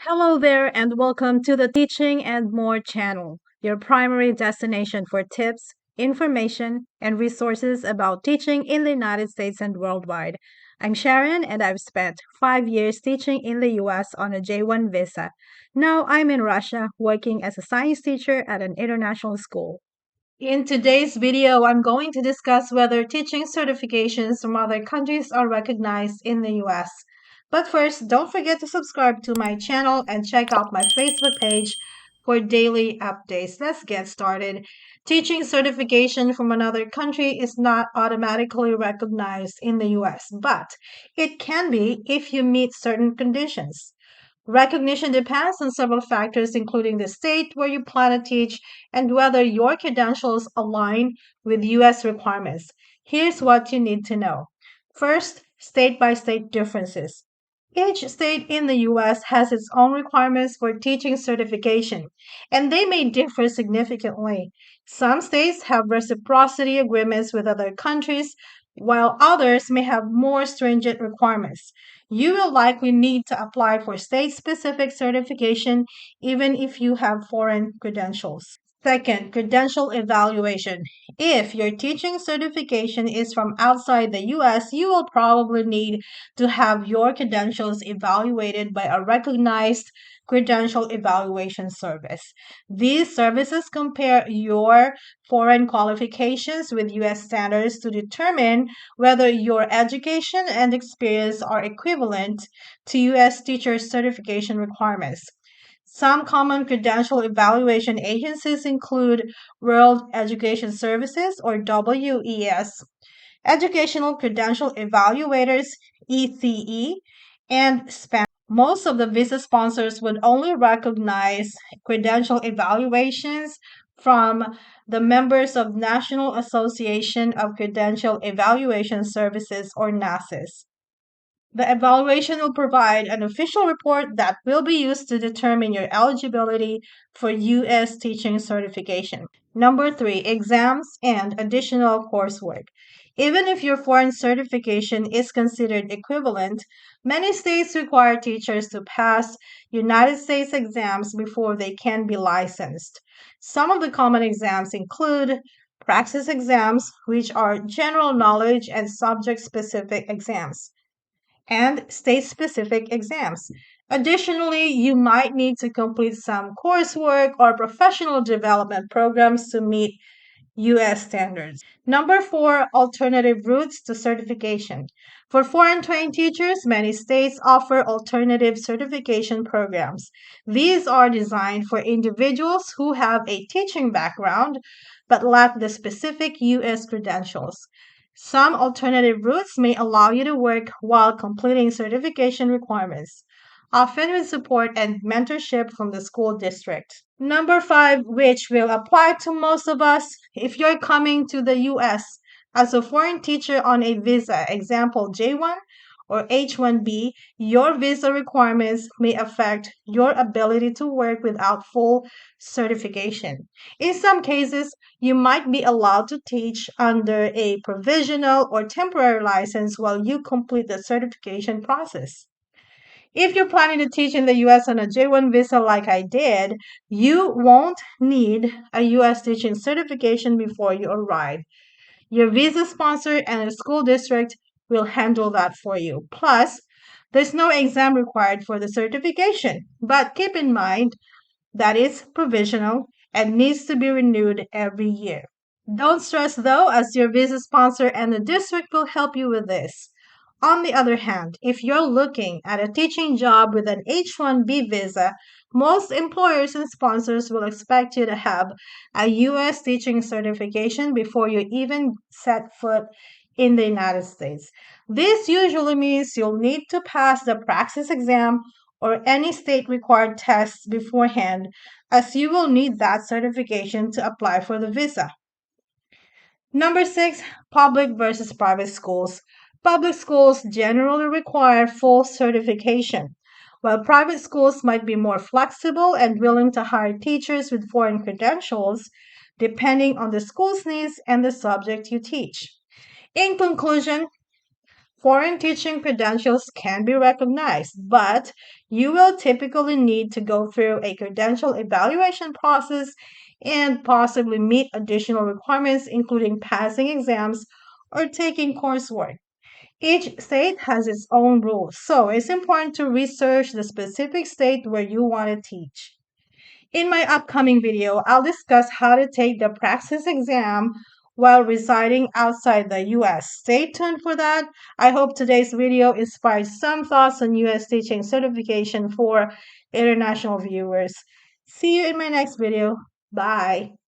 Hello there, and welcome to the Teaching and More channel, your primary destination for tips, information, and resources about teaching in the United States and worldwide. I'm Sharon, and I've spent 5 years teaching in the US on a J1 visa. Now I'm in Russia working as a science teacher at an international school. In today's video, I'm going to discuss whether teaching certifications from other countries are recognized in the US. But first, don't forget to subscribe to my channel and check out my Facebook page for daily updates. Let's get started. Teaching certification from another country is not automatically recognized in the US, but it can be if you meet certain conditions. Recognition depends on several factors, including the state where you plan to teach and whether your credentials align with U.S. requirements. Here's what you need to know. First, state by state differences. Each state in the U.S. has its own requirements for teaching certification, and they may differ significantly. Some states have reciprocity agreements with other countries, while others may have more stringent requirements. You will likely need to apply for state specific certification even if you have foreign credentials. Second, credential evaluation. If your teaching certification is from outside the US, you will probably need to have your credentials evaluated by a recognized credential evaluation service. These services compare your foreign qualifications with US standards to determine whether your education and experience are equivalent to US teacher certification requirements. Some common credential evaluation agencies include World Education Services or WES, Educational Credential Evaluators ECE, and SPAN. Most of the visa sponsors would only recognize credential evaluations from the members of National Association of Credential Evaluation Services or NACES. The evaluation will provide an official report that will be used to determine your eligibility for U.S. teaching certification. Number three, exams and additional coursework. Even if your foreign certification is considered equivalent, many states require teachers to pass United States exams before they can be licensed. Some of the common exams include praxis exams, which are general knowledge and subject specific exams, and state-specific exams. Additionally, you might need to complete some coursework or professional development programs to meet U.S. standards. Number four, alternative routes to certification. For foreign trained teachers, many states offer alternative certification programs. These are designed for individuals who have a teaching background but lack the specific U.S. credentials. Some alternative routes may allow you to work while completing certification requirements, often with support and mentorship from the school district. Number five, which will apply to most of us if you're coming to the US as a foreign teacher on a visa, example J1 or H1B, your visa requirements may affect your ability to work without full certification. In some cases, you might be allowed to teach under a provisional or temporary license while you complete the certification process. If you're planning to teach in the US on a J1 visa like I did, you won't need a US teaching certification before you arrive. Your visa sponsor and the school district will handle that for you. Plus, there's no exam required for the certification, but keep in mind that it's provisional and needs to be renewed every year. Don't stress though, as your visa sponsor and the district will help you with this. On the other hand, if you're looking at a teaching job with an H-1B visa, most employers and sponsors will expect you to have a U.S. teaching certification before you even set foot in the United States. This usually means you'll need to pass the praxis exam or any state required tests beforehand, as you will need that certification to apply for the visa. Number six, public versus private schools. Public schools generally require full certification, while private schools might be more flexible and willing to hire teachers with foreign credentials, depending on the school's needs and the subject you teach. In conclusion, Foreign teaching credentials can be recognized, but you will typically need to go through a credential evaluation process and possibly meet additional requirements, including passing exams or taking coursework. Each state has its own rules, so it's important to research the specific state where you want to teach. In my upcoming video, I'll discuss how to take the praxis exam while residing outside the US. Stay tuned for that. I hope today's video inspired some thoughts on US teaching certification for international viewers. See you in my next video. Bye.